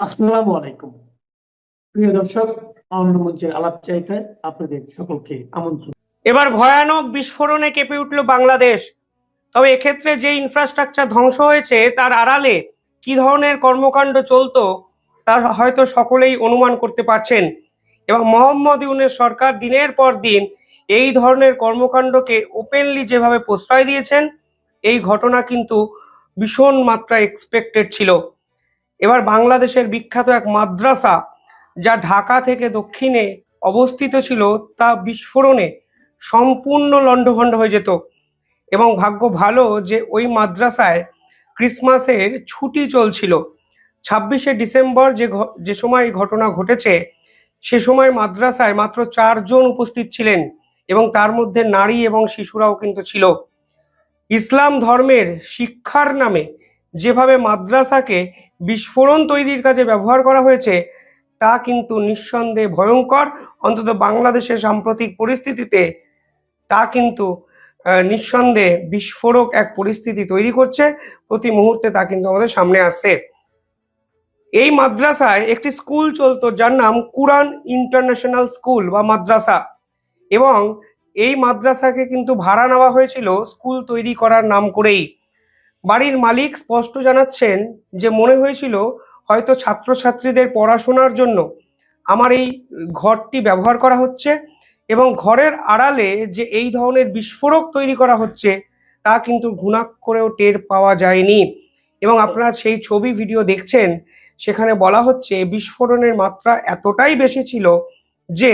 আসসালামু আলাইকুম। প্রিয় দর্শক, আনন্দ মঞ্চের আলাপ চাইতে আপনাদের সকলকে আমন্ত্রণ। এবার ভয়ানক বিস্ফোরণে কেঁপে উঠল বাংলাদেশ। তবে এক্ষেত্রে যে ইনফ্রাস্ট্রাকচার ধ্বংস হয়েছে তার আড়ালে কি ধরনের কর্মকাণ্ড চলতো তা হয়তো সকলেই অনুমান করতে পারছেন। এবং মোহাম্মদ ইউনূস সরকার দিনের পর দিন এই ধরনের কর্মকাণ্ডকে ওপেনলি যেভাবে প্রশ্রয় দিয়েছেন, এই ঘটনা কিন্তু ভীষণ মাত্রায় এক্সপেক্টেড ছিল। এবার বাংলাদেশের বিখ্যাত এক মাদ্রাসা, যা ঢাকা থেকে দক্ষিণে অবস্থিত ছিল, তা বিস্ফোরণে সম্পূর্ণ লণ্ডভণ্ড হয়ে যেত। এবং ভাগ্য ভালো যে ওই মাদ্রাসায় ক্রিসমাসের ছুটি চলছিল। 26শে ডিসেম্বর যে সময় এই ঘটনা ঘটেছে, সে সময় মাদ্রাসায় মাত্র 4 জন উপস্থিত ছিলেন এবং তার মধ্যে নারী এবং শিশুরাও কিন্তু ছিল। ইসলাম ধর্মের শিক্ষার নামে যেভাবে মাদ্রাসাকে বিস্ফোরণ তৈরির কাজে ব্যবহার করা হয়েছে, তা কিন্তু নিঃসন্দেহে ভয়ঙ্কর। অন্তত বাংলাদেশের সাম্প্রতিক পরিস্থিতিতে তা কিন্তু নিঃসন্দেহে বিস্ফোরক এক পরিস্থিতি তৈরি করছে। প্রতি মুহূর্তে তা কিন্তু আমাদের সামনে আসছে। এই মাদ্রাসায় একটি স্কুল চলতো যার নাম কুরআন ইন্টারন্যাশনাল স্কুল বা মাদ্রাসা, এবং এই মাদ্রাসাকে কিন্তু ভাড়া নেওয়া হয়েছিল স্কুল তৈরি করার নাম করেই। বাড়ির মালিক স্পষ্ট জানাচ্ছেন যে মনে হয়েছিল হয়তো ছাত্রছাত্রীদের পড়াশোনার জন্য আমার এই ঘরটি ব্যবহার করা হচ্ছে, এবং ঘরের আড়ালে যে এই ধরনের বিস্ফোরক তৈরি করা হচ্ছে তা কিন্তু ঘুণাক্ষরেও টের পাওয়া যায়নি। এবং আপনারা সেই ছবি ভিডিও দেখছেন, সেখানে বলা হচ্ছে বিস্ফোরণের মাত্রা এতটাই বেশি ছিল যে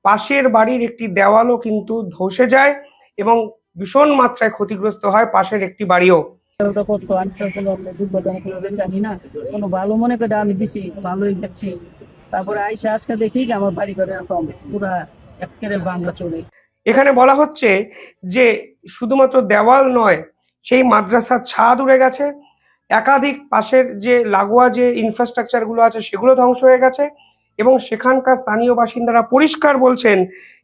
পাশের বাড়ির একটি দেওয়ালও কিন্তু ধসে যায় এবং ভীষণ মাত্রায় ক্ষতিগ্রস্ত হয় পাশের একটি বাড়িও। জানি না, কোনো ভালো মনে করে আমি দিছি, ভালোই দেখছি। তারপরে আইসা আজকে দেখি যে আমার বাড়ি ঘরে পুরা একেবারে বাংলা চলে। এখানে বলা হচ্ছে যে শুধুমাত্র দেওয়াল নয়, সেই মাদ্রাসার ছাদ উড়ে গেছে, একাধিক পাশের যে লাগোয়া যে ইনফ্রাস্ট্রাকচারগুলো আছে সেগুলো ধ্বংস হয়ে গেছে। এবং সেখানকার স্থানীয় বাসিন্দারা পরিষ্কার বলছেন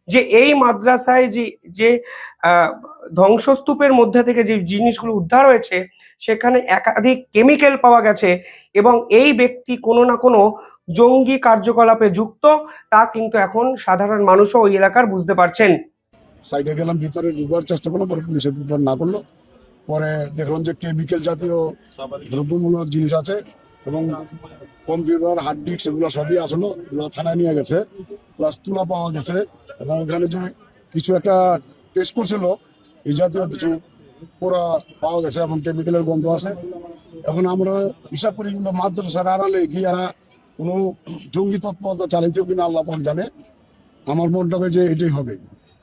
যে এই মাদ্রাসায় যে যে ধ্বংসস্তূপের মধ্যে থেকে যে জিনিসগুলো উদ্ধার হয়েছে, সেখানে একাধিক কেমিক্যাল পাওয়া গেছে এবং এই ব্যক্তি কোনো না কোনো জঙ্গি কার্যকলাপে যুক্ত, তা কিন্তু এখন সাধারণ মানুষও ওই এলাকার বুঝতে পারছেন। সাইডে গেলাম, ভিতরে ঢুকবার চেষ্টা করলাম, পরে পুলিশের বিপদ না করলো। পরে দেখলাম যে কেমিক্যাল জাতীয় দ্রব্যমূলক জিনিস আছে এবং কম্পিউটার হার্ড ডিস্ক সেগুলো সবই আসলো, এগুলো থানায় নিয়ে গেছে। প্লাস তুলা পাওয়া গেছে এবং ওখানে যে কিছু একটা টেস্ট করছিল এই জাতীয় কিছু পোড়া পাওয়া গেছে এবং কেমিক্যালের গন্ধ আছে। এখন আমরা হিসাব করি কিন্তু মাদ্রাসার আড়ালে গিয়ে এরা কোনো জঙ্গি তৎপরতা চালাইতেও কিনা আল্লাহ পাক জানে। আমার মনটা যে এটাই হবে,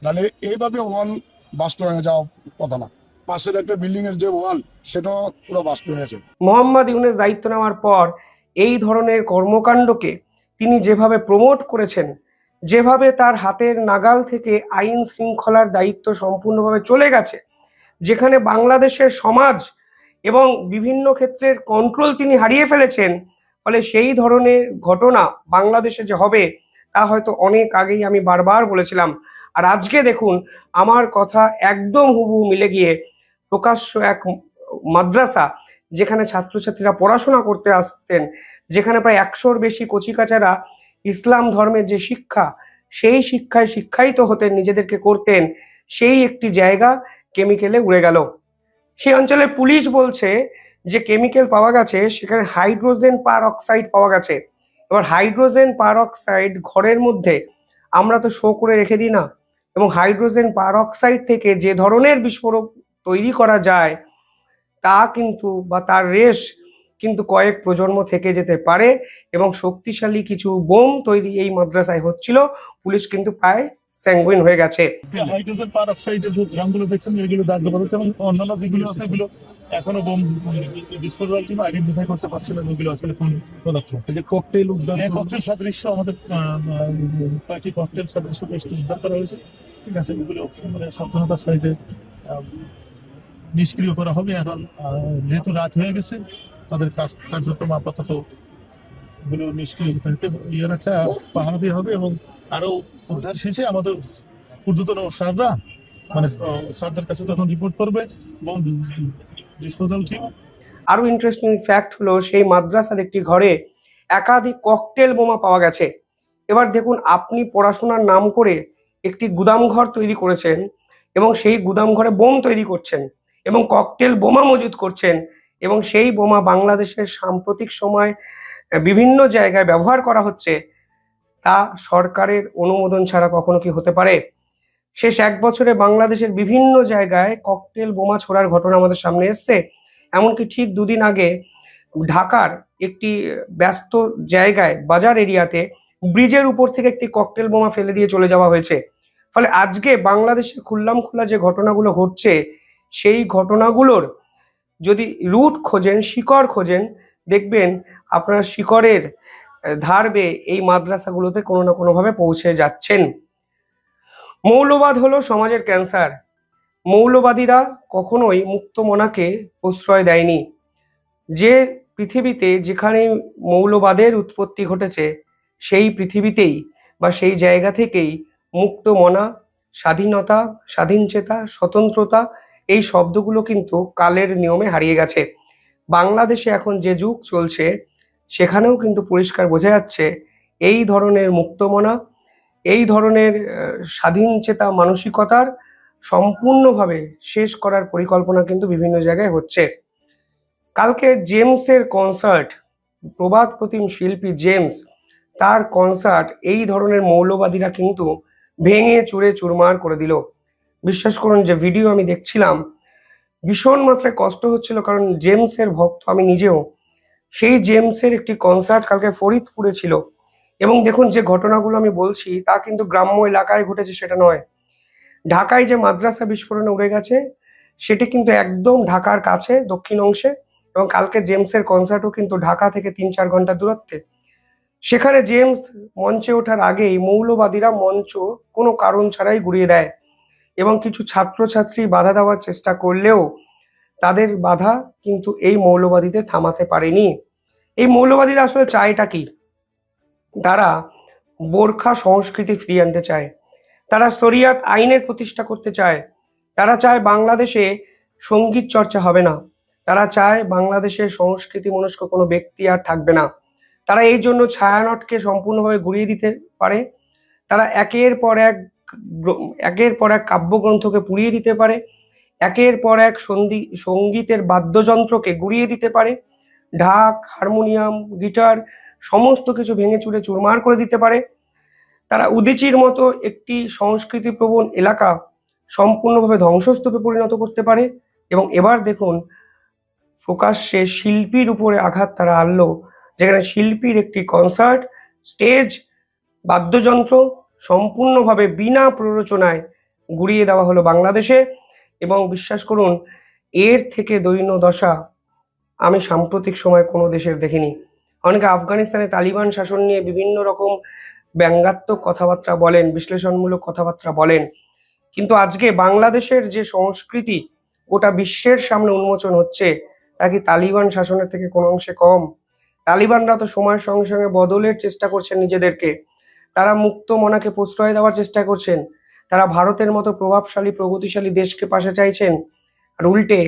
নাহলে এইভাবে ওয়াল বাস্ট হয়ে যাওয়া কথা না। পাশের একটা বিল্ডিং এর যে ওয়াল সেটাও পুরো বাস্ট হয়েছে। মোহাম্মদ ইউনূস দায়িত্ব নেওয়ার পর এই ধরনের কর্মকাণ্ডকে তিনি যেভাবে প্রমোট করেছেন, যেভাবে তার হাতের নাগাল থেকে আইন শৃঙ্খলার দায়িত্ব সম্পূর্ণভাবে চলে গেছে, যেখানে বাংলাদেশের সমাজ এবং বিভিন্ন ক্ষেত্রের কন্ট্রোল তিনি হারিয়ে ফেলেছেন, ফলে সেই ধরনের ঘটনা বাংলাদেশে যে হবে তা হয়তো অনেক আগেই আমি বারবার বলেছিলাম। আর আজকে দেখুন, আমার কথা একদম হুবহু মিলে গিয়ে প্রকাশ্য এক মাদ্রাসা, যেখানে ছাত্রছাত্রীরা পড়াশোনা করতে আসতেন, যেখানে প্রায় 100-র বেশি কচিকাচারা ইসলাম ধর্মের যে শিক্ষা, সেই শিক্ষায় শিক্ষায়িত হতেন, নিজেদেরকে করতেন, সেই একটি জায়গা কেমিক্যালে উড়ে গেল। সেই অঞ্চলের পুলিশ বলছে যে কেমিক্যাল পাওয়া গেছে, সেখানে হাইড্রোজেন পার অক্সাইড পাওয়া গেছে। এবার হাইড্রোজেন পার অক্সাইড ঘরের মধ্যে আমরা তো শো করে রেখে দিই না, এবং হাইড্রোজেন পার অক্সাইড থেকে যে ধরনের বিস্ফোরক তৈরি করা যায় তা কিন্তু বা তার রেশ কিন্তু কয়েক প্রজন্ম থেকে যেতে পারে, এবং শক্তিশালী কিছু বোম তৈরি এই মাদ্রাসায় হচ্ছিল। পুলিশ কিন্তু প্রায় স্যাঙ্গুইন হয়ে গেছে। হাইড্রোজেন পার অক্সাইডের যে ড্রামগুলো দেখছেন, এগুলো দাহ্য পদার্থ এবং অন্যান্য যেগুলো আছে এগুলো এখনো বোম ডিসপোজাল টিম আইডেন্টিফাই করতে পারছে না এগুলো আসলে কোন পদার্থ। এই যে ককটেল উদ্ধার, ককটেল সদৃশ্য আমাদের কয়েকটি ককটেল সদৃশ্য বস্তু উদ্ধার করা হয়েছে। ঠিক আছে, এগুলো মানে সাবধানতার সহিত নিষ্ক্রিয় করা হবে। এখন যেহেতু রাত হয়ে গেছে, তাদের কার্যক্রম আপাতত এগুলো নিষ্ক্রিয় থাকতে ইয়ে রাখা পাহারা দিয়ে হবে। এবং আরো উদ্ধার শেষে আমাদের ঊর্ধ্বতন স্যাররা মানে স্যারদের কাছে তখন রিপোর্ট করবে এবং ডিসপোজাল টিম। আরো ইন্টারেস্টিং ফ্যাক্ট হলো, সেই মাদ্রাসার একটি ঘরে একাধিক ককটেল বোমা পাওয়া গেছে। এবার দেখুন, আপনি পড়াশোনার নাম করে একটি গুদামঘর তৈরি করেছেন এবং সেই গুদামঘরে বোম তৈরি করছেন এবং ককটেল বোমা মজুত করছেন এবং সেই বোমা বাংলাদেশের সাম্প্রতিক সময় বিভিন্ন জায়গায় ব্যবহার করা হচ্ছে, তা সরকারের অনুমোদন ছাড়া কখনো কি হতে পারে? শেষ 1 বছরে বাংলাদেশের বিভিন্ন জায়গায় ককটেল বোমা ছোড়ার ঘটনা আমাদের সামনে এসছে। এমনকি ঠিক 2 দিন আগে ঢাকার একটি ব্যস্ত জায়গায়, বাজার এরিয়াতে ব্রিজের উপর থেকে একটি ককটেল বোমা ফেলে দিয়ে চলে যাওয়া হয়েছে। ফলে আজকে বাংলাদেশে খুল্লামখুল্লা যে ঘটনাগুলো ঘটছে, সেই ঘটনাগুলোর যদি রুট খোঁজেন, শিকড় খোঁজেন, দেখবেন আপনার শিকড়ের ধার বেয়ে এই মাদ্রাসাগুলোতে কোনো না কোনোভাবে পৌঁছে যাচ্ছেন। মৌলবাদ হলো সমাজের ক্যান্সার। মৌলবাদীরা কখনোই মুক্তমনাকে প্রশ্রয় দেয়নি। যে পৃথিবীতে যেখানে মৌলবাদের উৎপত্তি ঘটেছে, সেই পৃথিবীতেই বা সেই জায়গা থেকেই মুক্তমনা, স্বাধীনতা, স্বাধীনচেতা, স্বতন্ত্রতা, এই শব্দগুলো কিন্তু কালের নিয়মে হারিয়ে গেছে। বাংলাদেশে এখন যে যুগ চলছে, সেখানেও কিন্তু পরিষ্কার বোঝা যাচ্ছে এই ধরনের মুক্তমনা, এই ধরনের স্বাধীনচেতা মানসিকতার সম্পূর্ণভাবে শেষ করার পরিকল্পনা কিন্তু বিভিন্ন জায়গায় হচ্ছে। কালকে জেমসের কনসার্ট, প্রবাদ প্রতিম শিল্পী জেমস, তার কনসার্ট এই ধরনের মৌলবাদীরা কিন্তু ভেঙে চুরে চুরমার করে দিল। বিশ্বাস করুন, যে ভিডিও আমি দেখছিলাম, ভীষণ মাত্রায় কষ্ট হচ্ছিল, কারণ জেমসের ভক্ত আমি নিজেও। সেই জেমসের একটি কনসার্ট কালকে ফরিদপুরে ছিল এবং দেখুন, যে ঘটনাগুলো আমি বলছি তা কিন্তু গ্রাম্য এলাকায় ঘটেছে সেটা নয়। ঢাকায় যে মাদ্রাসা বিস্ফোরণে উড়ে গেছে, সেটি কিন্তু একদম ঢাকার কাছে দক্ষিণ অংশে, এবং কালকে জেমসের কনসার্টও কিন্তু ঢাকা থেকে 3-4 ঘন্টা দূরত্বে। সেখানে জেমস মঞ্চে ওঠার আগেই মৌলবাদীরা মঞ্চ কোনো কারণ ছাড়াই গুড়িয়ে দেয় এবং কিছু ছাত্রছাত্রী বাধা দেওয়ার চেষ্টা করলেও তাদের বাধা কিন্তু এই মৌলবাদীদের থামাতে পারেনি। এই মৌলবাদীরা আসলে চায়টা কি? তারা বোরখা সংস্কৃতি ফিরিয়ে আনতে চায়, তারা শরিয়াত আইনের প্রতিষ্ঠা করতে চায়, তারা চায় বাংলাদেশে সঙ্গীত চর্চা হবে না, তারা চায় বাংলাদেশের সংস্কৃতি মনস্ক কোনো ব্যক্তি আর থাকবে না। তারা এই জন্য ছায়ানটকে সম্পূর্ণভাবে গুড়িয়ে দিতে পারে, তারা একের পর এক কাব্যগ্রন্থকে পুড়িয়ে দিতে পারে, একের পর এক সঙ্গীতের বাদ্যযন্ত্রকে গুড়িয়ে দিতে পারে, ঢাক, হারমোনিয়াম, গিটার সমস্ত কিছু ভেঙে চুরে চুরমার করে দিতে পারে। তারা উদীচীর মতো একটি সংস্কৃতি প্রবণ এলাকা সম্পূর্ণভাবে ধ্বংসস্তূপে পরিণত করতে পারে। এবং এবার দেখুন, প্রকাশ্যে শিল্পীর উপরে আঘাত তারা আনলো, যেখানে শিল্পীর একটি কনসার্ট, স্টেজ, বাদ্যযন্ত্র সম্পূর্ণভাবে বিনা প্ররোচনায় গুড়িয়ে দেওয়া হলো বাংলাদেশে। এবং বিশ্বাস করুন, এর থেকে দৈন্য দশা আমি সাম্প্রতিক সময় কোনো দেশের দেখিনি। অনেকে আফগানিস্তানে তালিবান শাসন নিয়ে বিভিন্ন রকম ব্যঙ্গাত্মক কথাবার্তা বলেন, বিশ্লেষণমূলক কথাবার্তা বলেন, কিন্তু আজকে বাংলাদেশের যে সংস্কৃতি গোটা বিশ্বের সামনে উন্মোচন হচ্ছে, তা কি তালিবান শাসনের থেকে কোনো অংশে কম? তালিবানরা তো সময়ের সঙ্গে সঙ্গে বদলের চেষ্টা করছেন নিজেদেরকে, তারা মুক্ত মনাকে প্রশ্রয় দেওয়ার চেষ্টা করছেন, তারা ভারতের মতো প্রভাবশালী প্রগতিশালী দেশকে পাশে চাইছেন। আর উল্টে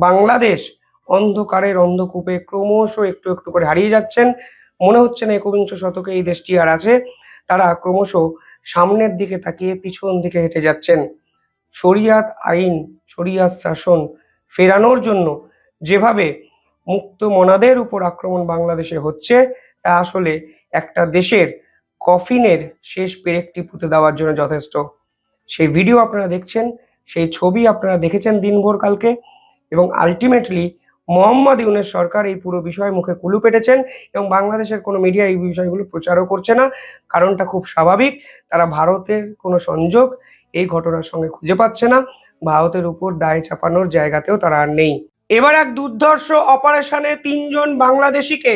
বাংলাদেশ অন্ধকারের অন্ধকূপে ক্রমশ একটু একটু করে হারিয়ে যাচ্ছেন। মনে হচ্ছে না একবিংশ শতকে এই দেশটি আর আছে। তারা ক্রমশ সামনের দিকে তাকিয়ে পিছন দিকে হেঁটে যাচ্ছেন। শরিয়াত আইন, শরিয়াত শাসন ফেরানোর জন্য যেভাবে মুক্ত মনাদের উপর আক্রমণ বাংলাদেশে হচ্ছে, তা আসলে একটা দেশের কফিনের শেষ পেরেকটি পুঁতে দেওয়ার জন্য যথেষ্ট। সেই ভিডিও আপনারা দেখছেন, সেই ছবি আপনারা দেখেছেন দিনভর কালকে, এবং আলটিমেটলি মোহাম্মদ ইউনূস সরকার এই পুরো বিষয়ে মুখে কুলু পেটেছেন এবং বাংলাদেশের কোনো মিডিয়া এই বিষয়গুলো প্রচারও করছে না। কারণটা খুব স্বাভাবিক, তারা ভারতের কোনো সংযোগ এই ঘটনার সঙ্গে খুঁজে পাচ্ছে না, ভারতের উপর দায় চাপানোর জায়গাতেও তারা আর নেই। এবার এক দুর্ধর্ষ অপারেশনে 3 জন বাংলাদেশিকে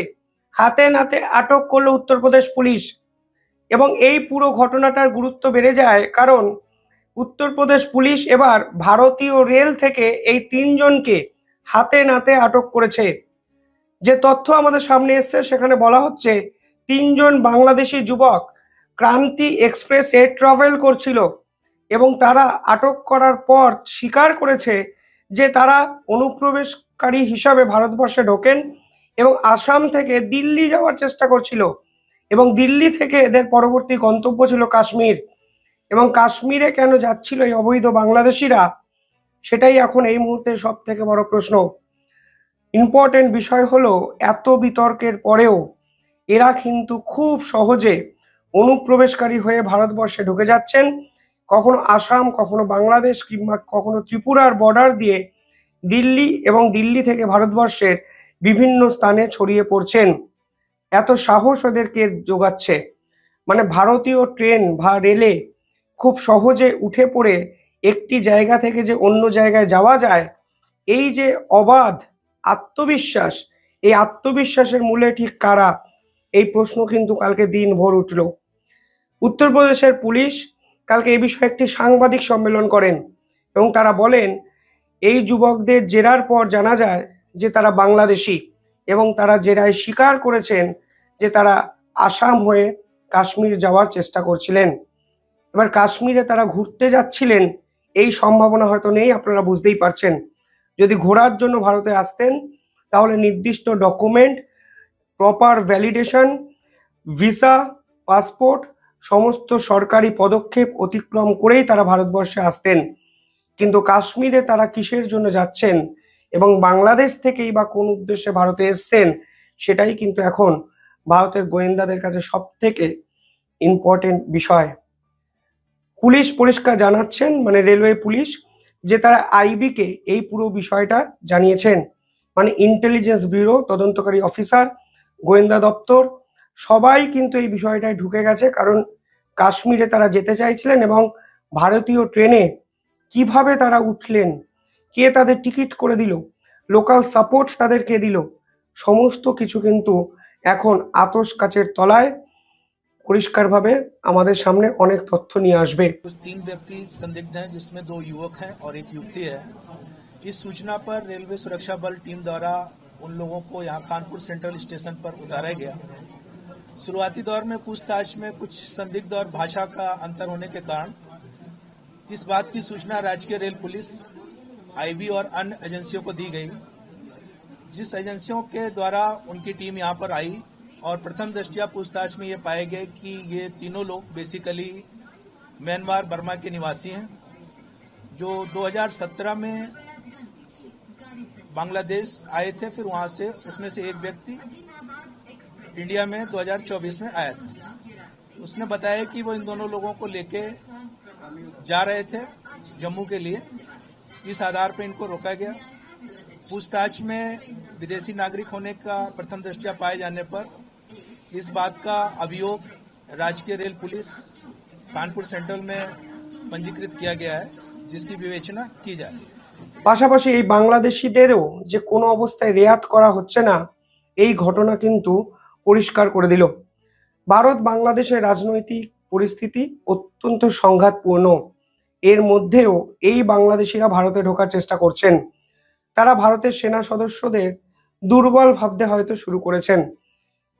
হাতে নাতে আটক করলো উত্তরপ্রদেশ পুলিশ। এবং এই পুরো ঘটনাটার গুরুত্ব বেড়ে যায়, কারণ উত্তরপ্রদেশ পুলিশ এবার ভারতীয় রেল থেকে এই 3 জনকে হাতে নাতে আটক করেছে। যে তথ্য আমাদের সামনে এসছে, সেখানে বলা হচ্ছে 3 জন বাংলাদেশি যুবক ক্রান্তি এক্সপ্রেসে ট্রাভেল করছিল এবং তারা আটক করার পর স্বীকার করেছে যে তারা অনুপ্রবেশকারী হিসাবে ভারতবর্ষে ঢোকেন এবং আসাম থেকে দিল্লি যাওয়ার চেষ্টা করছিল এবং দিল্লি থেকে এদের পরবর্তী গন্তব্য ছিল কাশ্মীর। এবং কাশ্মীরে কেন যাচ্ছিল এই অবৈধ বাংলাদেশিরা, সেটাই এখন এই মুহূর্তে সব থেকে বড় প্রশ্ন। ইম্পর্টেন্ট বিষয় হলো, এত বিতর্কের পরেও এরা কিন্তু খুব সহজে অনুপ্রবেশকারী হয়ে ভারতবর্ষে ঢুকে যাচ্ছেন, কখনো আসাম, কখনো বাংলাদেশ, কিংবা কখনো ত্রিপুরার বর্ডার দিয়ে দিল্লি এবং দিল্লি থেকে ভারতবর্ষের বিভিন্ন স্থানে ছড়িয়ে পড়ছেন। এত সাহস ওদেরকে যোগাচ্ছে, মানে ভারতীয় ট্রেন বা রেলে খুব সহজে উঠে পড়ে একটি জায়গা থেকে যে অন্য জায়গায় যাওয়া যায়, এই যে অবাধ আত্মবিশ্বাস, এই আত্মবিশ্বাসের মূলে ঠিক কারা, এই প্রশ্ন কিন্তু কালকে দিনভর উঠল। উত্তরপ্রদেশের পুলিশ কালকে এই বিষয়ে একটি সাংবাদিক সম্মেলন করেন এবং তারা বলেন, এই যুবকদের জেরার পর জানা যায় যে তারা বাংলাদেশি এবং তারা জেরায় স্বীকার করেছেন যে তারা আসাম হয়ে কাশ্মীর যাওয়ার চেষ্টা করছিলেন। এবার কাশ্মীরে তারা ঘুরতে যাচ্ছিলেন এই সম্ভাবনা হয়তো নেই, আপনারা বুঝতেই পারছেন। যদি ঘোরার জন্য ভারতে আসতেন তাহলে নির্দিষ্ট document, proper validation, visa, passport, সমস্ত সরকারি পদক্ষেপ অতিক্রম করেই তারা ভারতবর্ষে আসতেন। কিন্তু কাশ্মীরে তারা কিসের জন্য যাচ্ছেন এবং বাংলাদেশ থেকেই বা কোন উদ্দেশ্যে ভারতে এসছেন, সেটাই কিন্তু এখন ভারতের গোয়েন্দাদের কাছে সব থেকে ইম্পর্টেন্ট বিষয়। পুলিশ পরিষ্কার জানাচ্ছেন, মানে রেলওয়ে পুলিশ, যে তারা আইবি কে এই পুরো বিষয়টা জানিয়েছেন। মানে ইন্টেলিজেন্স ব্যুরো, তদন্তকারী অফিসার, গোয়েন্দা দপ্তর সবাই কিন্তু এই বিষয়টায় ঢুকে গেছে, কারণ কাশ্মীরে তারা যেতে চাইছিলেন এবং ভারতীয় ট্রেনে কিভাবে তারা উঠলেন, কে তাদের টিকিট করে দিল, লোকাল সাপোর্ট তাদের কে দিল, সমস্ত কিছু কিন্তু এখন আতশ কাচের তলায় পরিষ্কারভাবে আমাদের সামনে অনেক তথ্য নিয়ে আসবে। कुछ 3 व्यक्ति संदिग्ध हैं, जिसमें 2 युवक हैं और एक युवती है। इस सूचना पर रेलवे सुरक्षा बल टीम द्वारा उन लोगों को यहां कानपुर सेंट्रल स्टेशन पर उतारा गया। शुरुआती दौर में पूछताछ में कुछ संदिग्ध और भाषा का अंतर होने के कारण इस बात की सूचना राजकीय रेल पुलिस, आईबी और अन्य एजेंसियों को दी गई। जिस एजेंसियों के द्वारा उनकी टीम यहां पर आई और प्रथम दृष्टया पूछताछ में ये पाए गए कि ये तीनों लोग बेसिकली म्यांमार बर्मा के निवासी हैं, जो 2017 में बांग्लादेश आए थे। फिर वहां से उसमें से एक व्यक्ति इंडिया में 2024 में आया था। उसने बताया कि वो इन दोनों लोगों को लेके जा रहे थे जम्मू के लिए। इस आधार पर इनको रोका गया। पूछताछ में विदेशी नागरिक होने का प्रथम दृष्टया पाए जाने पर इस बात का अभियोग राजकीय रेल पुलिस कानपुर सेंट्रल में पंजीकृत किया गया है, जिसकी विवेचना की जा रही है। পাশাপাশি এই বাংলাদেশিদেরও যে কোনো অবস্থায় রেয়াত করা হচ্ছে না, এই ঘটনা কিন্তু পরিষ্কার করে দিল। ভারত বাংলাদেশের রাজনৈতিক পরিস্থিতি অত্যন্ত সংঘাতপূর্ণ। এর মধ্যেও এই বাংলাদেশিরা ভারতে ঢোকার চেষ্টা করছেন। তারা ভারতের সেনা সদস্যদের দুর্বল ভাবতে হয়তো শুরু করেছেন।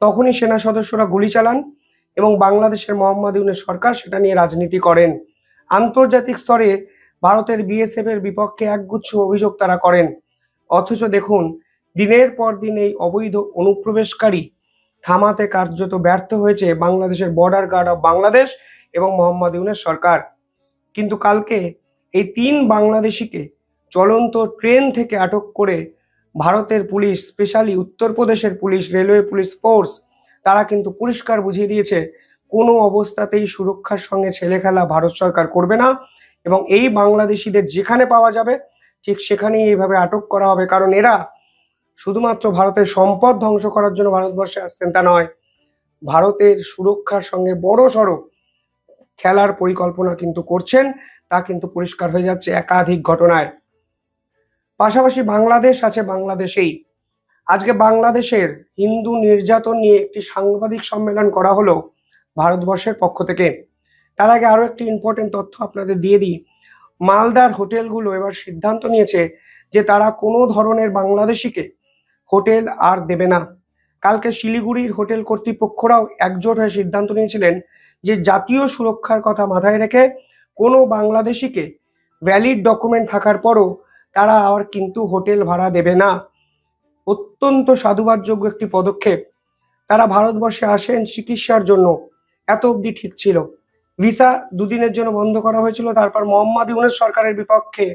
তখনই সেনা সদস্যরা গুলি চালান এবং বাংলাদেশের মোহাম্মদ ইউনূস সরকার সেটা নিয়ে রাজনীতি করেন। আন্তর্জাতিক স্তরে ভারতের বিএসএফ এর বিপক্ষে একগুচ্ছ অভিযোগ তারা করেন। অথচ দেখুন, দিনের পর দিন এই অবৈধ অনুপ্রবেশকারী থামাতে কার্যত ব্যর্থ হয়েছে বাংলাদেশের বর্ডার গার্ড অফ বাংলাদেশ এবং মোহাম্মদ ইউনূস সরকার। কিন্তু কালকে এই 3 বাংলাদেশিকে চলন্ত ট্রেন থেকে আটক করে ভারতের পুলিশ, স্পেশালি উত্তরপ্রদেশের পুলিশ, রেলওয়ে পুলিশ ফোর্স, তারা কিন্তু পরিষ্কার বুঝিয়ে দিয়েছে কোনো অবস্থাতেই সুরক্ষার সঙ্গে ছেলেখেলা ভারত সরকার করবে না এবং এই বাংলাদেশিদের যেখানে পাওয়া যাবে ঠিক সেখানেই এইভাবে আটক করা হবে। কারণ এরা শুধুমাত্র ভারতের সম্পদ ধ্বংস করার জন্য ভারতবর্ষে আসছেন তা নয়, ভারতের সুরক্ষার সঙ্গে বড়সড় খেলার পরিকল্পনা কিন্তু করছেন, তা কিন্তু পরিষ্কার হয়ে যাচ্ছে একাধিক ঘটনায়। পাশাপাশি বাংলাদেশ আছে বাংলাদেশেই। আজকে বাংলাদেশের হিন্দু নির্যাতন নিয়ে একটি সাংবাদিক সম্মেলন করা হলো ভারতবর্ষের পক্ষ থেকে। তার আগে আরো একটি ইম্পর্টেন্ট তথ্য আপনাদের দিয়ে দিই। মালদার হোটেলগুলো এবার সিদ্ধান্ত নিয়েছে যে তারা কোনো ধরনের বাংলাদেশিকে হোটেল আর দেবে না। কালকে শিলিগুড়ির হোটেল কর্তৃপক্ষরাও একজোট হয়ে সিদ্ধান্ত নিয়েছিলেন যে জাতীয় সুরক্ষার কথা মাথায় রেখে কোনো বাংলাদেশিকে ভ্যালিড ডকুমেন্ট থাকার পরও তারা আর কিন্তু হোটেল ভাড়া দেবে না। অত্যন্ত সাধুবাদযোগ্য একটি পদক্ষেপ। তারা ভারতবর্ষে আসেন চিকিৎসার জন্য, এত অবধি ঠিক ছিল। ভিসা দুদিনের জন্য বন্ধ করা হয়েছিল, তারপর মোহাম্মদ ইউনূস সরকারের বিপক্ষে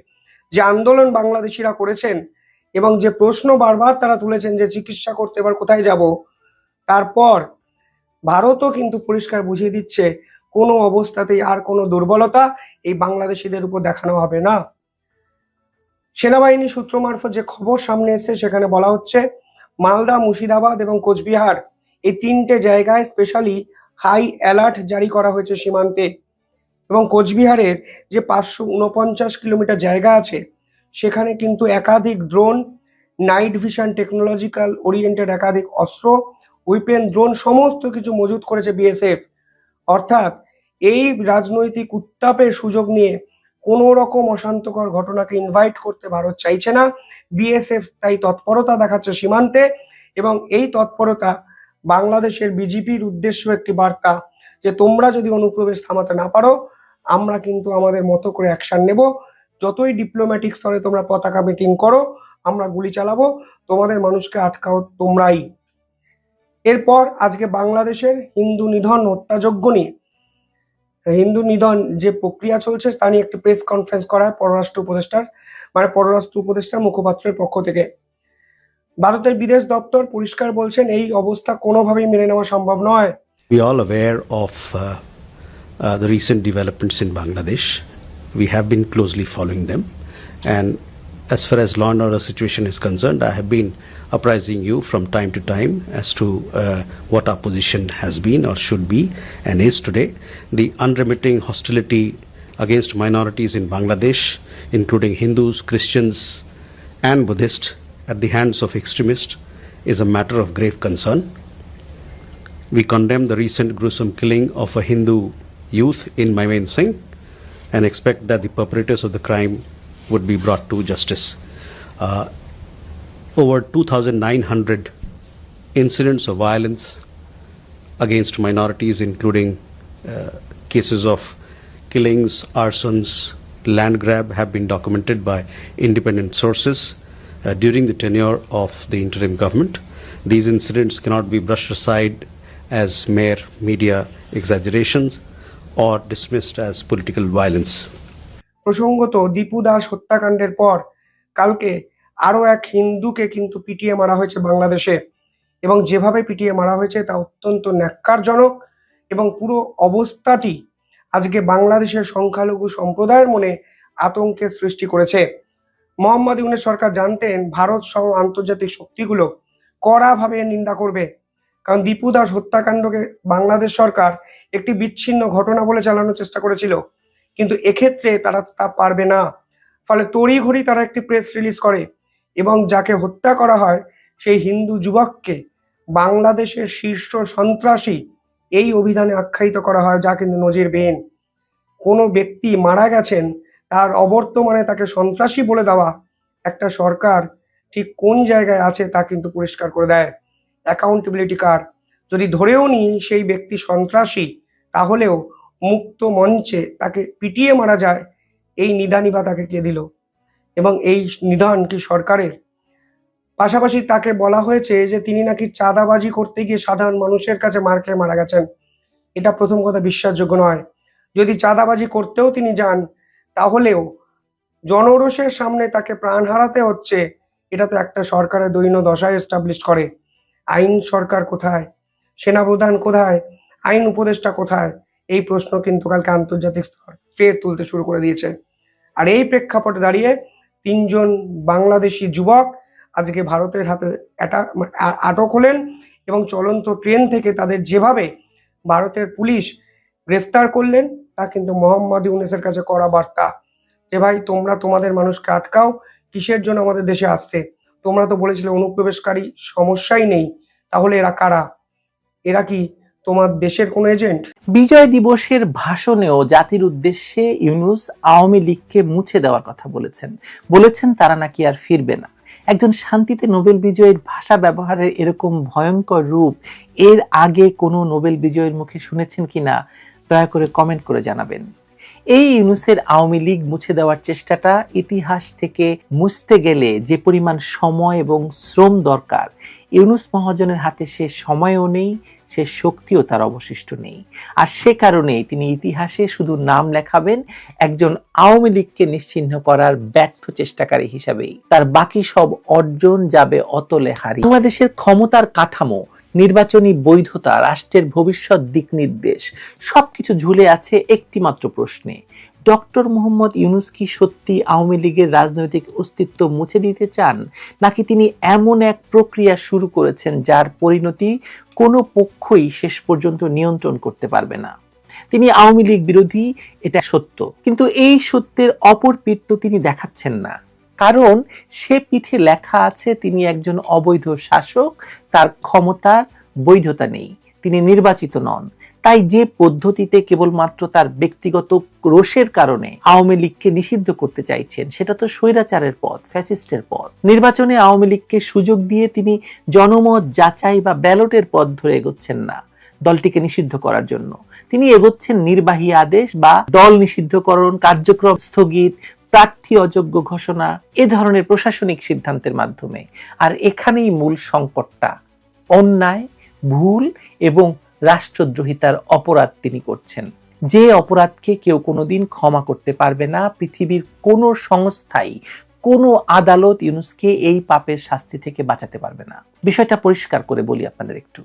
যে আন্দোলন বাংলাদেশিরা করেছেন এবং যে প্রশ্ন বারবার তারা তুলেছেন যে চিকিৎসা করতে এবার কোথায় যাব, তারপর ভারতও কিন্তু পরিষ্কার বুঝিয়ে দিচ্ছে কোনো অবস্থাতেই আর কোনো দুর্বলতা এই বাংলাদেশিদের উপর দেখানো হবে না। সেনাবাহিনী সূত্র মারফত যে খবর সামনে এসেছে সেখানে বলা হচ্ছে মালদা, মুর্শিদাবাদ এবং কোচবিহার এই তিনটে জায়গায় স্পেশালি হাই অ্যালার্ট জারি করা হয়েছে সীমান্তে। এবং কোচবিহারের যে 549 কিলোমিটার জায়গা আছে সেখানে কিন্তু একাধিক drone, night vision technological oriented একাধিক অস্ত্র, উইপেন, ড্রোন সমস্ত কিছু মজুত করেছে বিএসএফ। অর্থাৎ এই রাজনৈতিক উত্তাপের সুযোগ নিয়ে কোনো রকম অশান্তকর ঘটনাকে ইনভাইট করতে ভারত চাইছে না। বিএসএফ তাই তৎপরতা দেখাচ্ছে সীমান্তে, এবং এই তৎপরতা বাংলাদেশের বিজেপির উদ্দেশ্য একটি বার্তা যে তোমরা যদি অনুপ্রবেশ থামাতে না পারো, আমরা কিন্তু আমাদের মতো করে অ্যাকশন নেব। যতই ডিপ্লোম্যাটিক স্তরে তোমরা পতাকা মিটিং করো, আমরা গুলি চালাবো, তোমাদের মানুষকে আটকাও তোমরাই। এরপর আজকে বাংলাদেশের হিন্দু নিধন হত্যাযজ্ঞ নিয়ে, হিন্দু নিধন যে প্রক্রিয়া চলছে তা নিয়ে একটি প্রেস কনফারেন্স করা হয় পররাষ্ট্র উপদেষ্টার মুখপাত্রের পক্ষ থেকে। ভারতের বিদেশ দপ্তর পরিষ্কার বলছেন এই অবস্থা কোনোভাবেই মেনে নেওয়া সম্ভব নয়। We are all aware of the recent developments in Bangladesh. We have been closely following them, and as far as law and order situation is concerned, I have been apprising you from time to time as to what our position has been or should be and is today. The unremitting hostility against minorities in Bangladesh, including Hindus, Christians and Buddhists, at the hands of extremists is a matter of grave concern. We condemn the recent gruesome killing of a Hindu youth in Mymensingh and expect that the perpetrators of the crime would be brought to justice. Over 2,900 incidents of violence against minorities, including cases of killings, arsons, land grab, have been documented by independent sources during the tenure of the interim government. These incidents cannot be brushed aside as mere media exaggerations or dismissed as political violence. প্রসঙ্গত দীপু দাস হত্যাকাণ্ডের পর কালকে আরো এক হিন্দুকে কিন্তু পিটিয়ে মারা হয়েছে বাংলাদেশে, এবং যেভাবে পিটিয়ে মারা হয়েছে তা অত্যন্ত ন্যাক্কারজনক, এবং পুরো অবস্থাটি আজকে বাংলাদেশের সংখ্যালঘু সম্প্রদায়ের মনে আতঙ্কের সৃষ্টি করেছে। মোহাম্মদ ইউনূস সরকার জানতেন ভারত সহ আন্তর্জাতিক শক্তিগুলো কড়াভাবে নিন্দা করবে, কারণ দীপু দাস হত্যাকাণ্ডকে বাংলাদেশ সরকার একটি বিচ্ছিন্ন ঘটনা বলে চালানোর চেষ্টা করেছিল, কিন্তু এক্ষেত্রে তারা তা পারবে না। ফলে তড়িঘড়ি তারা একটি প্রেস রিলিজ করে এবং যাকে হত্যা করা হয় সেই হিন্দু যুবককে বাংলাদেশের শীর্ষ সন্ত্রাসী এই অভিধানে আখ্যায়িত করা হয়, যা কিন্তু নজিরবিহীন। কোনো ব্যক্তি মারা গেছেন তার অবর্তমানে তাকে সন্ত্রাসী বলে দেওয়া একটা সরকার ঠিক কোন জায়গায় আছে তা কিন্তু পরিষ্কার করে দেয়। অ্যাকাউন্টেবিলিটি কার, যদি ধরেও নি সেই ব্যক্তি সন্ত্রাসী, তাহলেও মুক্ত মঞ্চে তাকে পিটিয়ে মারা যায়, এই নিদানই বা তাকে কে দিল? এবং এই নিদান কি সরকারের? পাশাপাশি তাকে বলা হয়েছে যে তিনি নাকি চাঁদাবাজি করতে গিয়ে সাধারণ মানুষের কাছে মার খেয়ে মারা গেছেন। এটা প্রথম কথা বিশ্বাসযোগ্য নয়। যদি চাঁদাবাজি করতেও তিনি যান, তাহলেও জনরোষের সামনে তাকে প্রাণ হারাতে হচ্ছে, এটা তো একটা সরকারের দৈন্য দশায় এস্টাবলিশ করে। আইন সরকার কোথায়? সেনাপ্রধান কোথায়? আইন উপদেষ্টা কোথায়? এই প্রশ্ন কিন্তু কালকে আন্তর্জাতিক স্তর ফের তুলতে শুরু করে দিয়েছে। আর এই প্রেক্ষাপটে দাঁড়িয়ে 3 জন বাংলাদেশি যুবক আজকে ভারতের হাতে আটক হলেন, এবং চলন্ত ট্রেন থেকে তাদের যেভাবে ভারতের পুলিশ গ্রেফতার করলেন তা কিন্তু মোহাম্মদ ইউনূসের কাছে কড়া বার্তা যে ভাই তোমরা তোমাদের মানুষকে আটকাও, কিসের জন্য আমাদের দেশে আসছে? তোমরা তো বলেছিলে অনুপ্রবেশকারী সমস্যাই নেই, তাহলে এরা কারা? এরা কি তোমার দেশের কোন এজেন্ট? বিজয় দিবসের ভাষণেও জাতির উদ্দেশ্যে ইউনূস আওয়ামী লীগকে মুছে দেওয়ার কথা বলেছেন তারা নাকি আর ফিরবে না। একজন শান্তিতে নোবেল বিজয়ীর ভাষা ব্যবহারের এরকম ভয়ঙ্কর রূপ এর আগে কোনো নোবেল বিজয়ীর মুখে শুনেছেন কিনা দয়া করে কমেন্ট করে জানাবেন। এই ইউনূসের আওয়ামী লীগ মুছে দেওয়ার চেষ্টাটা ইতিহাস থেকে মুছতে গেলে যে পরিমাণ সময় এবং শ্রম দরকার, ইউনূস মহাজনের হাতে সে সময়ও নেই, সে শক্তিও তার অবশিষ্ট নেই। আর সে কারণেই তিনি ইতিহাসে শুধু নাম লেখাবেন একজন আওয়ামী লীগকে নিশ্চিহ্ন করার ব্যর্থ চেষ্টাকারী হিসাবেই। তার বাকি সব অর্জন যাবে অতলে হারিয়ে। বাংলাদেশের ক্ষমতার কাঠামো, নির্বাচনী বৈধতা, রাষ্ট্রের ভবিষ্যৎ দিক নির্দেশ সবকিছু ঝুলে আছে একটি মাত্র প্রশ্নে: ডক্টর মোহাম্মদ ইউনূস কি সত্যি আওয়ামী লীগের রাজনৈতিক অস্তিত্ব মুছে দিতে চান, নাকি তিনি এমন এক প্রক্রিয়া শুরু করেছেন যার পরিণতি কোনো পক্ষই শেষ পর্যন্ত নিয়ন্ত্রণ করতে পারবে না? তিনি আওয়ামী লীগ বিরোধী, এটা সত্য, কিন্তু এই সত্যের অপর পিঠ তো তিনি দেখাচ্ছেন না। কারণ সে পিঠে লেখা আছে তিনি একজন অবৈধ শাসক, তার ক্ষমতার বৈধতা নেই, তিনি নির্বাচিত নন। তাই যে পদ্ধতিতে কেবলমাত্র তার ব্যক্তিগত রোষের কারণে আওয়ামী লীগকে নিষিদ্ধ করতে চাইছেন, সেটা তো স্বৈরাচারের পথ, ফ্যাসিস্টের পথ। নির্বাচনে আওয়ামী লীগকে সুযোগ দিয়ে তিনি জনমত যাচাই বা ব্যালটের পথ ধরে এগোচ্ছেন না দলটিকে নিষিদ্ধ করার জন্য। তিনি এগোচ্ছেন নির্বাহী আদেশ বা দল নিষিদ্ধকরণ, কার্যক্রম স্থগিত, প্রার্থী অযোগ্য ঘোষণা, এ ধরনের প্রশাসনিক সিদ্ধান্তের মাধ্যমে। আর এখানেই মূল সংকটটা। অন্যায়, ভুল এবং রাষ্ট্রদ্রোহিতার অপরাধ তিনি করছেন, যে অপরাধকে কেউ কোনোদিন ক্ষমা করতে পারবে না। পৃথিবীর কোনো সংস্থাই, কোনো আদালত ইউনূসকে এই পাপের শাস্তি থেকে বাঁচাতে পারবে না। বিষয়টা পরিষ্কার করে বলি আপনাদের একটু।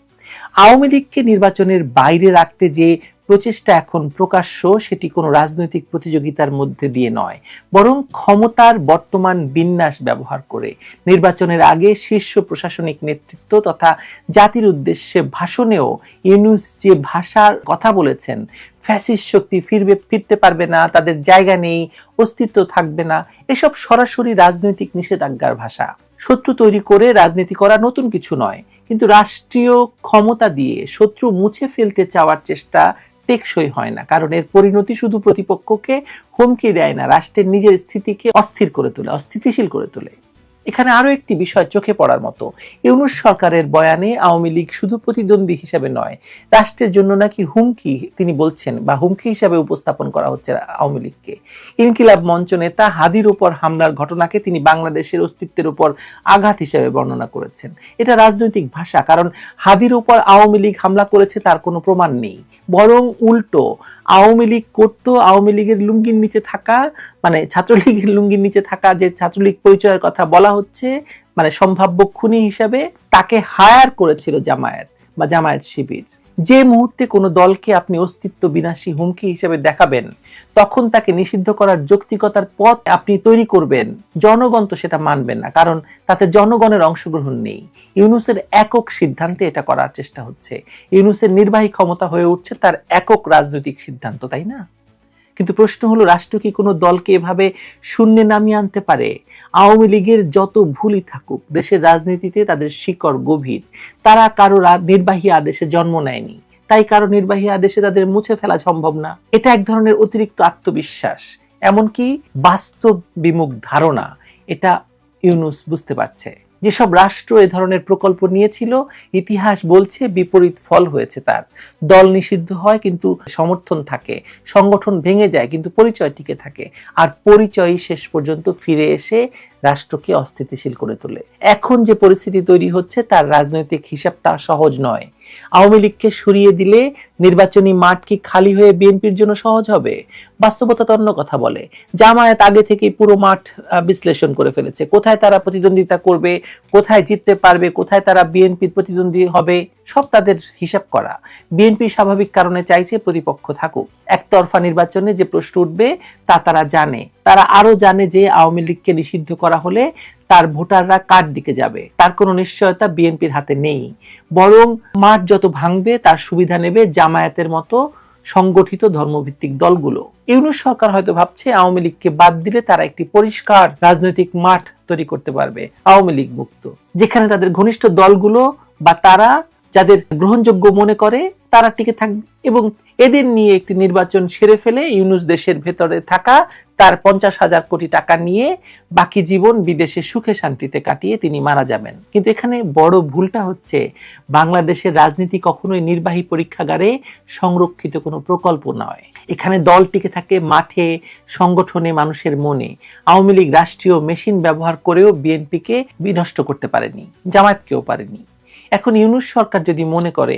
আওয়ামী লীগকে নির্বাচনের বাইরে রাখতে যে প্রচেষ্টা এখন প্রকাশ্য, সেটি কোনো রাজনৈতিক প্রতিযোগিতার মধ্যে দিয়ে নয়, বরং ক্ষমতার বর্তমান বিন্যাস ব্যবহার করে। নির্বাচনের আগে শীর্ষ প্রশাসনিক নেতৃত্ব তথা জাতির উদ্দেশ্যে ভাষণেও ইউনূস যে ভাষার কথা বলেছেন, ফ্যাসিস্ট শক্তি ফিরতে পারবে না, তাদের জায়গা নেই, অস্তিত্ব থাকবে না, এসব সরাসরি রাজনৈতিক নিষেধাজ্ঞার ভাষা। শত্রু তৈরি করে রাজনীতি করা নতুন কিছু নয়, কিন্তু রাষ্ট্রীয় ক্ষমতা দিয়ে শত্রু মুছে ফেলতে চাওয়ার চেষ্টা টেকসই হয় না, কারণ এর পরিণতি শুধু প্রতিপক্ষকে হুমকি দেয় না, রাষ্ট্রের নিজের স্থিতিকে অস্থির করে তোলে, অস্থিতিশীল করে তোলে। এখানে আরো একটি বিষয় চোখে পড়ার মতো, ইউনূস সরকারের বয়ানে আওয়ামী লীগ শুধু প্রতিদ্বন্দ্বী হিসেবে নয়, রাষ্ট্রের জন্য নাকি হুমকি তিনি বলছেন, বা হুমকি হিসাবে উপস্থাপন করা হচ্ছে আওয়ামী লীগকে। ইনকিলাব মঞ্চ নেতা হাদির উপর হামলার ঘটনাকে তিনি বাংলাদেশের অস্তিত্বের উপর আঘাত হিসেবে বর্ণনা করেছেন। এটা রাজনৈতিক ভাষা, কারণ হাদির উপর আওয়ামী লীগ হামলা করেছে তার কোনো প্রমাণ নেই, বরং উল্টো আওয়ামী লীগ করতো, আওয়ামী লীগের লুঙ্গির নিচে থাকা, মানে ছাত্রলীগের লুঙ্গির নিচে থাকা যে ছাত্রলীগ পরিচয়ের কথা বলা হচ্ছে, মানে সম্ভাব্য খুনি হিসাবে তাকে হায়ার করেছিল জামায়াত বা জামায়াত শিবির। যে মুহূর্তে কোনো দলকে আপনি অস্তিত্ব বিনাশী হুমকি হিসেবে দেখাবেন, তখন তাকে নিষিদ্ধ করার যৌক্তিকতার পথ আপনি তৈরি করবেন। জনগণ তো সেটা মানবেন না, কারণ তাতে জনগণের অংশগ্রহণ নেই। ইউনূসের একক সিদ্ধান্তে এটা করার চেষ্টা হচ্ছে। ইউনূসের নির্বাহী ক্ষমতা হয়ে উঠছে তার একক রাজনৈতিক সিদ্ধান্ত, তাই না? কিন্তু প্রশ্ন হলো, রাষ্ট্র কি কোনো দলকে এভাবে শূন্যে নামিয়ে আনতে পারে? আওয়ামী লীগের যত ভুলই থাকুক, দেশের রাজনীতিতে তাদের শিকড় গভীর। তারা কারো নির্বাহী আদেশে জন্ম নেয়নি, তাই কারো নির্বাহী আদেশে তাদের মুছে ফেলা সম্ভব না। এটা এক ধরনের অতিরিক্ত আত্মবিশ্বাস, এমনকি বাস্তব বিমুখ ধারণা। এটা ইউনূস বুঝতে পারছে। যেসব রাষ্ট্র এ ধরনের প্রকল্প নিয়েছিল, ইতিহাস বলছে বিপরীত ফল হয়েছে তার। দল নিষিদ্ধ হয় কিন্তু সমর্থন থাকে, সংগঠন ভেঙে যায় কিন্তু পরিচয় টিকে থাকে, আর পরিচয়ই শেষ পর্যন্ত ফিরে এসে রাষ্ট্রকে অস্থিতিশীল করে তোলে। এখন যে পরিস্থিতি তৈরি হচ্ছে, তার রাজনৈতিক হিসাবটা সহজ নয়। আওয়ামী লীগকে সরিয়ে দিলে নির্বাচনী মাঠ কি খালি হয়ে বিএনপির জন্য সহজ হবে? বাস্তবতা তো অন্য কথা বলে। জামায়াত আগে থেকেই পুরো মাঠ বিশ্লেষণ করে ফেলেছে, কোথায় তারা প্রতিদ্বন্দ্বিতা করবে, কোথায় জিততে পারবে, কোথায় তারা বিএনপির প্রতিদ্বন্দ্বী হবে, সব তাদের হিসাব করা। বিএনপি স্বাভাবিক কারণে চাইছে প্রতিপক্ষ থাকুক। একতরফা নির্বাচনে যে প্রশ্ন উঠবে তা তারা জানে। তারা আরো জানে যে আওয়ামী লীগকে নিষিদ্ধ করা হলে তার ভোটাররা কার দিকে যাবে, তার কোনো নিশ্চয়তা বিএনপির হাতে নেই। বরং মাঠ যত ভাঙবে তার সুবিধা নেবে জামায়াতের মতো সংগঠিত ধর্মভিত্তিক দলগুলো। ইউনূস সরকার হয়তো ভাবছে আওয়ামী লীগকে বাদ দিলে তারা একটি পরিষ্কার রাজনৈতিক মাঠ তৈরি করতে পারবে, আওয়ামী লীগ মুক্ত, যেখানে তাদের ঘনিষ্ঠ দলগুলো বা তারা যাদের গ্রহণযোগ্য মনে করে তারা টিকে থাকবে এবং এদের নিয়ে একটি নির্বাচন সেরে ফেলে ইউনূস দেশের ভেতরে থাকা তার 50,000 কোটি টাকা নিয়ে বাকি জীবন বিদেশে সুখে শান্তিতে কাটিয়ে তিনি মারা যাবেন। কিন্তু এখানে বড় ভুলটা হচ্ছে বাংলাদেশের রাজনীতি কখনোই নির্বাহী পরীক্ষাগারে সংরক্ষিত কোনো প্রকল্প নয়। এখানে দল টিকে থাকে মাঠে, সংগঠনে, মানুষের মনে। আওয়ামী লীগ রাষ্ট্রীয় মেশিন ব্যবহার করেও বিএনপিকে বিনষ্ট করতে পারেনি, জামায়াতকেও পারেনি। এখন ইউনূস সরকার যদি মনে করে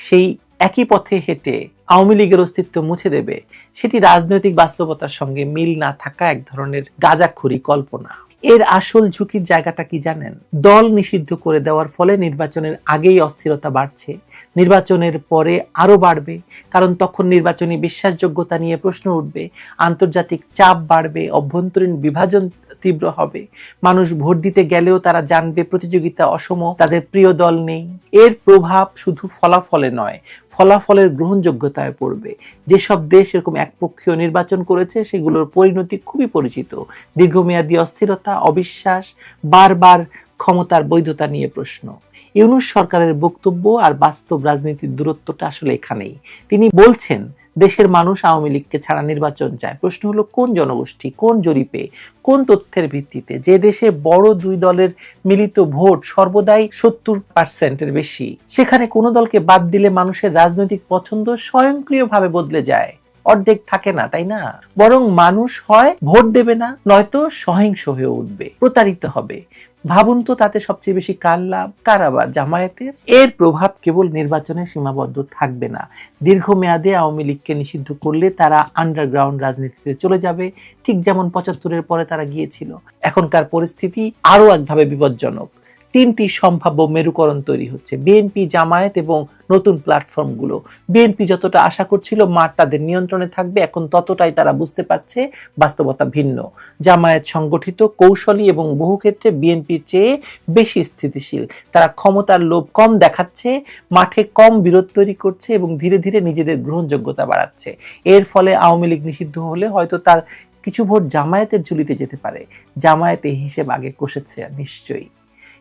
সেই একই পথে হেঁটে আওয়ামী লীগের অস্তিত্ব মুছে দেবে, সেটি রাজনৈতিক বাস্তবতার সঙ্গে মিল না থাকা এক ধরনের গাঁজাখুরি কল্পনা। এর আসল ঝুঁকির জায়গাটা কি জানেন? দল নিষিদ্ধ করে দেওয়ার ফলে নির্বাচনের আগেই অস্থিরতা বাড়ছে, নির্বাচনের পরে আরো বাড়বে, কারণ তখন নির্বাচনী বিশ্বাসযোগ্যতা নিয়ে প্রশ্ন উঠবে, আন্তর্জাতিক চাপ বাড়বে, অভ্যন্তরীণ বিভাজন তীব্র হবে, মানুষ ভোট দিতে গেলেও তারা জানবে প্রতিযোগিতা অসম, তাদের প্রিয় দল নেই। এর প্রভাব শুধু ফলাফলে নয়, ফলাফলের গ্রহণযোগ্যতায় পড়বে। যেসব দেশ এরকম একপক্ষীয় নির্বাচন করেছে সেগুলোর পরিণতি খুবই পরিচিত। দীর্ঘমেয়াদী অস্থিরতা, অবিশ্বাস, বারবার ক্ষমতার বৈধতা নিয়ে প্রশ্ন। ইউনূস সরকারের বক্তব্য আর বাস্তব রাজনীতির দূরত্বটা আসলে এখানেই। তিনি বলছেন দেশের মানুষ আওয়ামী লীগকে ছাড়া নির্বাচন চায়। প্রশ্ন হলো কোন জনগোষ্ঠী, কোন জরিপে, কোন তথ্যের ভিত্তিতে? যে দেশে বড় দুই দলের মিলিত ভোট সর্বদাই 70% বেশি, সেখানে কোনো দলকে বাদ দিলে মানুষের রাজনৈতিক পছন্দ স্বয়ংক্রিয়ভাবে বদলে যায়, অর্ধেক থাকে না, তাই না? বরং মানুষ হয় ভোট দেবে না, নয়তো সহিংস হয়ে উঠবে, প্রতারিত হবে। ভাবুন তো তাতে সবচেয়ে বেশি কার লাভ, কার আবার জামায়াতের? এর প্রভাব কেবল নির্বাচনে সীমাবদ্ধ থাকবে না। দীর্ঘমেয়াদে আওয়ামী লীগকে নিষিদ্ধ করলে তারা আন্ডারগ্রাউন্ড রাজনীতিতে চলে যাবে, ঠিক যেমন 75-এর পরে তারা গিয়েছিল। এখনকার পরিস্থিতি আরো একভাবে বিপজ্জনক। 3টি সম্ভাব্য মেরুকরণ তৈরি হচ্ছে, বিএনপি, জামায়াত এবং নতুন প্ল্যাটফর্মগুলো। বিএনপি যতটা আশা করছিল মাঠ তাদের নিয়ন্ত্রণে থাকবে, এখন ততটাই তারা বুঝতে পারছে বাস্তবতা ভিন্ন। জামায়াত সংগঠিত, কৌশলী এবং বহু ক্ষেত্রে বিএনপির চেয়ে বেশি স্থিতিশীল। তারা ক্ষমতার লোভ কম দেখাচ্ছে, মাঠে কম বিরোধ তৈরি করছে এবং ধীরে ধীরে নিজেদের গ্রহণযোগ্যতা বাড়াচ্ছে। এর ফলে আওয়ামী লীগ নিষিদ্ধ হলে হয়তো তার কিছু ভোট জামায়াতের ঝুলিতে যেতে পারে। জামায়াত এই হিসেব আগে কষেছে নিশ্চয়ই।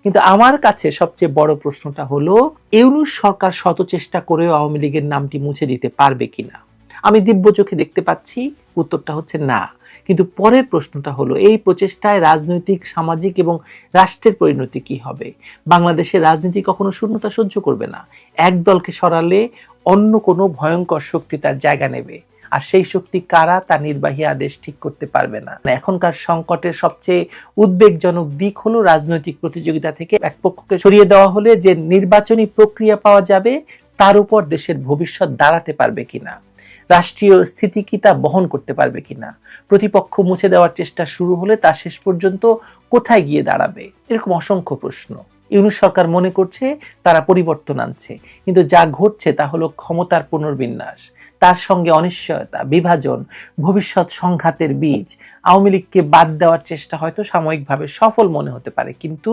কিন্তু আমার কাছে সবচেয়ে বড় প্রশ্নটা হলো ইউনূস সরকার শত চেষ্টা করেও আওয়ামী লীগের নামটি মুছে দিতে পারবে কিনা। আমি দিব্য চোখে দেখতে পাচ্ছি উত্তরটা হচ্ছে না। কিন্তু পরের প্রশ্নটা হলো এই প্রচেষ্টায় রাজনৈতিক, সামাজিক এবং রাষ্ট্রের পরিণতি কি হবে? বাংলাদেশের রাজনীতি কখনো শূন্যতা সহ্য করবে না। এক দলকে সরালে অন্য কোনো ভয়ঙ্কর শক্তি তার জায়গা নেবে, আর সেই শক্তি কারা তা নির্বাহী আদেশ ঠিক করতে পারবে না। এখনকার সংকটের সবচেয়ে উদ্বেগজনক দিক হলো রাজনৈতিক প্রতিযোগিতা থেকে এক পক্ষকে সরিয়ে দেওয়া হলে যে নির্বাচনী প্রক্রিয়া পাওয়া যাবে তার উপর দেশের ভবিষ্যৎ দাঁড়াতে পারবে কিনা, রাষ্ট্রীয় স্থিতি কি তা বহন করতে পারবে কিনা। প্রতিপক্ষ মুছে দেওয়ার চেষ্টা শুরু হলে তা শেষ পর্যন্ত কোথায় গিয়ে দাঁড়াবে, এরকম অসংখ্য প্রশ্ন। ইউনূস সরকার মনে করছে তারা পরিবর্তন আনছে, কিন্তু যা ঘটছে তা হলো ক্ষমতার পুনর্বিন্যাস, তার সঙ্গে অনিশ্চয়তা, বিভাজন, ভবিষ্যৎ সংঘাতের বীজ। আওয়ামী লীগকে বাদ দেওয়ার চেষ্টা হয়তো সাময়িকভাবে সফল মনে হতে পারে, কিন্তু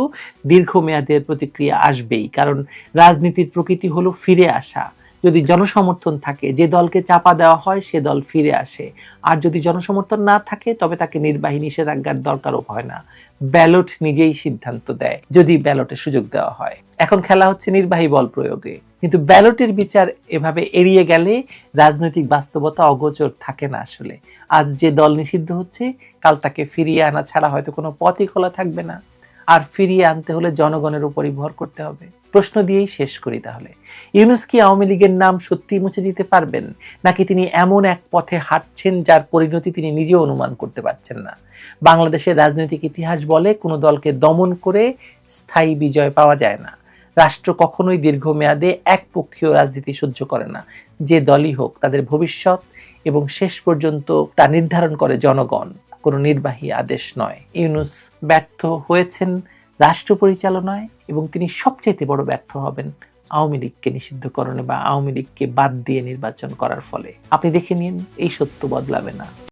দীর্ঘমেয়াদের প্রতিক্রিয়া আসবেই, কারণ রাজনীতির প্রকৃতি হলো ফিরে আসা। যদি জনসমর্থন থাকে, যে দলকে চাপা দেওয়া হয় সে দল ফিরে আসে, আর যদি জনসমর্থন না থাকে তবে তাকে নির্বাহী নিষেধাজ্ঞার দরকারও হয় না। ব্যালট নিজেই সিদ্ধান্ত দেয় যদি ব্যালটে সুযোগ দেওয়া হয়। এখন খেলা হচ্ছে নির্বাহী বল প্রয়োগে, কিন্তু ব্যালটের বিচার এভাবে এড়িয়ে গেলে রাজনৈতিক বাস্তবতা অগোচর থাকে না। আসলে আজ যে দল নিষিদ্ধ হচ্ছে কাল তাকে ফিরিয়ে আনা ছাড়া হয়তো কোনো পথই খোলা থাকবে না, আর ফিরিয়ে আনতে হলে জনগণের উপরই ভর করতে হবে। প্রশ্ন দিয়েই শেষ করি তাহলে, ইউনূস কি আওয়ামী লীগের নাম সত্যি মুছে দিতে পারবেন, নাকি তিনি এমন এক পথে হাঁটছেন যার পরিণতি তিনি নিজেও অনুমান করতে পারছেন না? বাংলাদেশের রাজনৈতিক ইতিহাস বলে কোনো দলকে দমন করে স্থায়ী বিজয় পাওয়া যায় না। রাষ্ট্র কখনোই দীর্ঘমেয়াদে একপক্ষীয় রাজনীতি সহ্য করে না। যে দলই হোক, তাদের ভবিষ্যৎ এবং শেষ পর্যন্ত তা নির্ধারণ করে জনগণ, কোনো নির্বাহী আদেশ নয়। ইউনূস ব্যর্থ হয়েছেন রাষ্ট্র পরিচালনায় এবং তিনি সবচাইতে বড় ব্যর্থ হবেন আওয়ামী লীগকে নিষিদ্ধকরণে বা আওয়ামী লীগকে বাদ দিয়ে নির্বাচন করার ফলে। আপনি দেখে নিন, এই সত্য বদলাবে না।